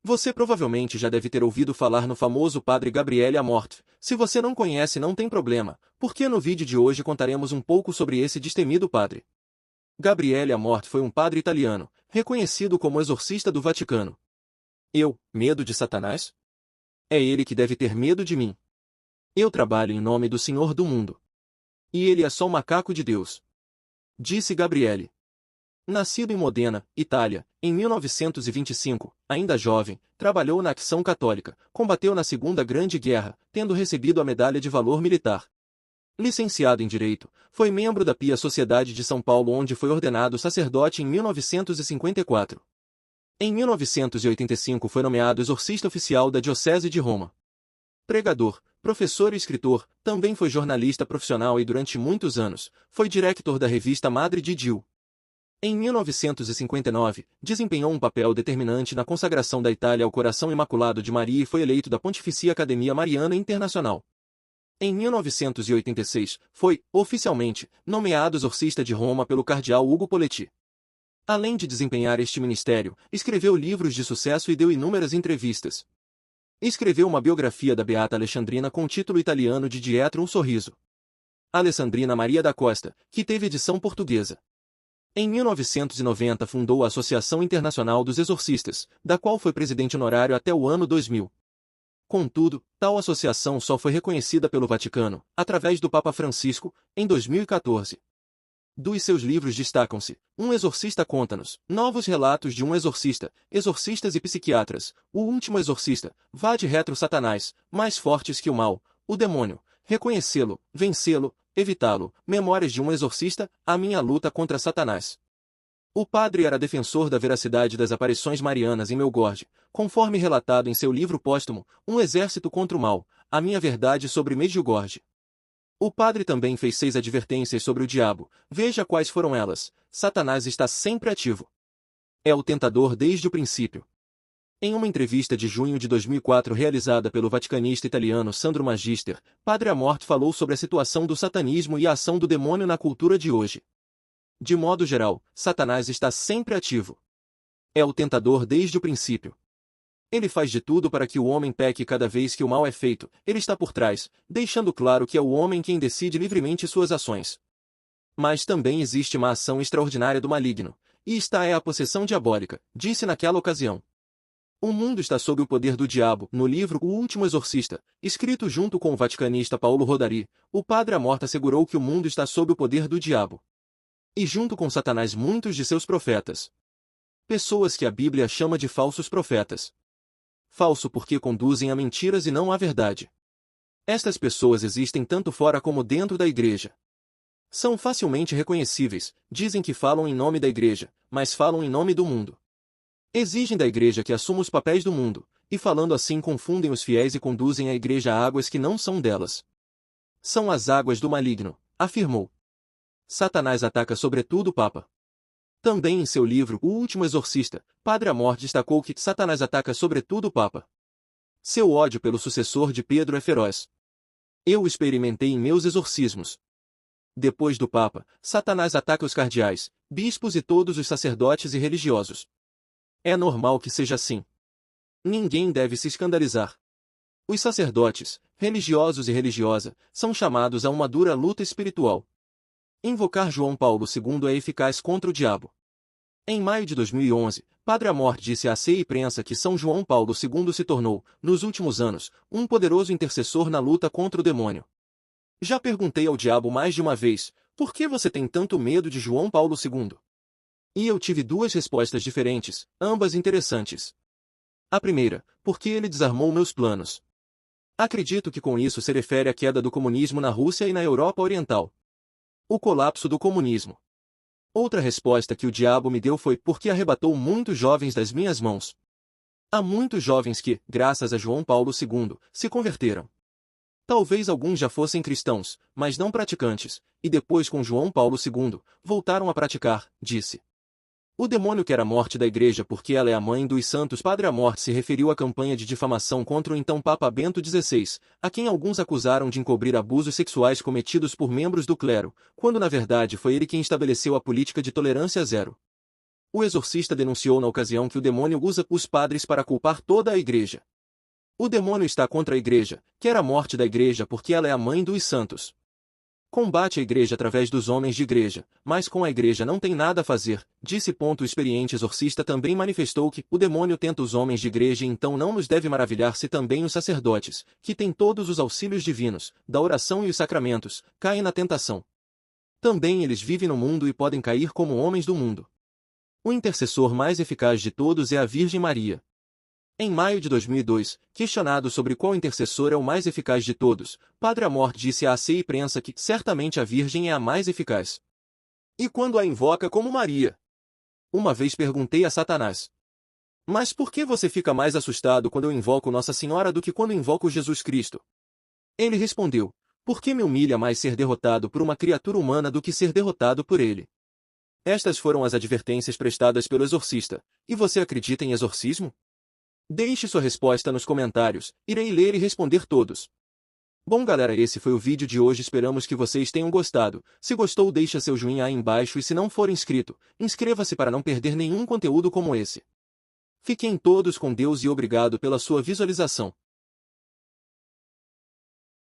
Você provavelmente já deve ter ouvido falar no famoso Padre Gabriele Amorth. Se você não conhece, não tem problema, porque no vídeo de hoje contaremos um pouco sobre esse destemido padre. Gabriele Amorth foi um padre italiano, reconhecido como exorcista do Vaticano. Medo de Satanás? É ele que deve ter medo de mim. Eu trabalho em nome do Senhor do mundo. E ele é só um macaco de Deus. Disse Gabriele. Nascido em Modena, Itália, em 1925, ainda jovem, trabalhou na Ação Católica, combateu na Segunda Grande Guerra, tendo recebido a Medalha de Valor Militar. Licenciado em Direito, foi membro da Pia Sociedade de São Paulo, onde foi ordenado sacerdote em 1954. Em 1985 foi nomeado exorcista oficial da Diocese de Roma. Pregador, professor e escritor, também foi jornalista profissional e durante muitos anos, foi diretor da revista Madre di Dio. Em 1959, desempenhou um papel determinante na consagração da Itália ao Coração Imaculado de Maria e foi eleito da Pontifícia Academia Mariana Internacional. Em 1986, foi, oficialmente, nomeado exorcista de Roma pelo cardeal Ugo Poletti. Além de desempenhar este ministério, escreveu livros de sucesso e deu inúmeras entrevistas. Escreveu uma biografia da Beata Alexandrina com o título italiano de Dietro um Sorriso. Alessandrina Maria da Costa, que teve edição portuguesa. Em 1990 fundou a Associação Internacional dos Exorcistas, da qual foi presidente honorário até o ano 2000. Contudo, tal associação só foi reconhecida pelo Vaticano, através do Papa Francisco, em 2014. Dos seus livros destacam-se: Um Exorcista Conta-nos, Novos Relatos de um Exorcista, Exorcistas e Psiquiatras, O Último Exorcista, Vade Retro Satanás, Mais Fortes que o Mal, O Demônio, Reconhecê-lo, Vencê-lo, Evitá-lo, Memórias de um Exorcista, A Minha Luta contra Satanás. O padre era defensor da veracidade das aparições marianas em Medjugorje, conforme relatado em seu livro póstumo, Um Exército contra o Mal, A Minha Verdade sobre Medjugorje. O padre também fez 6 advertências sobre o diabo, veja quais foram elas. Satanás está sempre ativo. É o tentador desde o princípio. Em uma entrevista de junho de 2004 realizada pelo vaticanista italiano Sandro Magister, Padre Amorth falou sobre a situação do satanismo e a ação do demônio na cultura de hoje. De modo geral, Satanás está sempre ativo. É o tentador desde o princípio. Ele faz de tudo para que o homem peque cada vez que o mal é feito, ele está por trás, deixando claro que é o homem quem decide livremente suas ações. Mas também existe uma ação extraordinária do maligno, e esta é a possessão diabólica, disse naquela ocasião. O mundo está sob o poder do diabo. No livro O Último Exorcista, escrito junto com o vaticanista Paulo Rodari, o padre Amorth assegurou que o mundo está sob o poder do diabo. E junto com Satanás muitos de seus profetas. Pessoas que a Bíblia chama de falsos profetas. Falso porque conduzem a mentiras e não à verdade. Estas pessoas existem tanto fora como dentro da igreja. São facilmente reconhecíveis, dizem que falam em nome da igreja, mas falam em nome do mundo. Exigem da igreja que assuma os papéis do mundo, e falando assim confundem os fiéis e conduzem a igreja a águas que não são delas. São as águas do maligno, afirmou. Satanás ataca sobretudo o Papa. Também em seu livro O Último Exorcista, Padre Amorth destacou que Satanás ataca sobretudo o Papa. Seu ódio pelo sucessor de Pedro é feroz. Eu o experimentei em meus exorcismos. Depois do Papa, Satanás ataca os cardeais, bispos e todos os sacerdotes e religiosos. É normal que seja assim. Ninguém deve se escandalizar. Os sacerdotes, religiosos e religiosa, são chamados a uma dura luta espiritual. Invocar João Paulo II é eficaz contra o diabo. Em maio de 2011, Padre Amorth disse à CEI Prensa que São João Paulo II se tornou, nos últimos anos, um poderoso intercessor na luta contra o demônio. Já perguntei ao diabo mais de uma vez, por que você tem tanto medo de João Paulo II? E eu tive 2 respostas diferentes, ambas interessantes. A primeira, porque ele desarmou meus planos. Acredito que com isso se refere à queda do comunismo na Rússia e na Europa Oriental. O colapso do comunismo. Outra resposta que o diabo me deu foi porque arrebatou muitos jovens das minhas mãos. Há muitos jovens que, graças a João Paulo II, se converteram. Talvez alguns já fossem cristãos, mas não praticantes, e depois com João Paulo II, voltaram a praticar, disse. O demônio quer a morte da igreja porque ela é a mãe dos santos. Padre Amorth se referiu à campanha de difamação contra o então Papa Bento XVI, a quem alguns acusaram de encobrir abusos sexuais cometidos por membros do clero, quando na verdade foi ele quem estabeleceu a política de tolerância zero. O exorcista denunciou na ocasião que o demônio usa os padres para culpar toda a igreja. O demônio está contra a igreja, quer a morte da igreja porque ela é a mãe dos santos. Combate a igreja através dos homens de igreja, mas com a igreja não tem nada a fazer, disse. O experiente exorcista também manifestou que o demônio tenta os homens de igreja e então não nos deve maravilhar se também os sacerdotes, que têm todos os auxílios divinos, da oração e os sacramentos, caem na tentação. Também eles vivem no mundo e podem cair como homens do mundo. O intercessor mais eficaz de todos é a Virgem Maria. Em maio de 2002, questionado sobre qual intercessor é o mais eficaz de todos, Padre Amorth disse à AC Imprensa que certamente a Virgem é a mais eficaz. E quando a invoca como Maria? Uma vez perguntei a Satanás: mas por que você fica mais assustado quando eu invoco Nossa Senhora do que quando invoco Jesus Cristo? Ele respondeu: porque me humilha mais ser derrotado por uma criatura humana do que ser derrotado por ele. Estas foram as advertências prestadas pelo exorcista. E você acredita em exorcismo? Deixe sua resposta nos comentários, irei ler e responder todos. Bom galera, esse foi o vídeo de hoje, esperamos que vocês tenham gostado. Se gostou, deixa seu joinha aí embaixo e se não for inscrito, inscreva-se para não perder nenhum conteúdo como esse. Fiquem todos com Deus e obrigado pela sua visualização.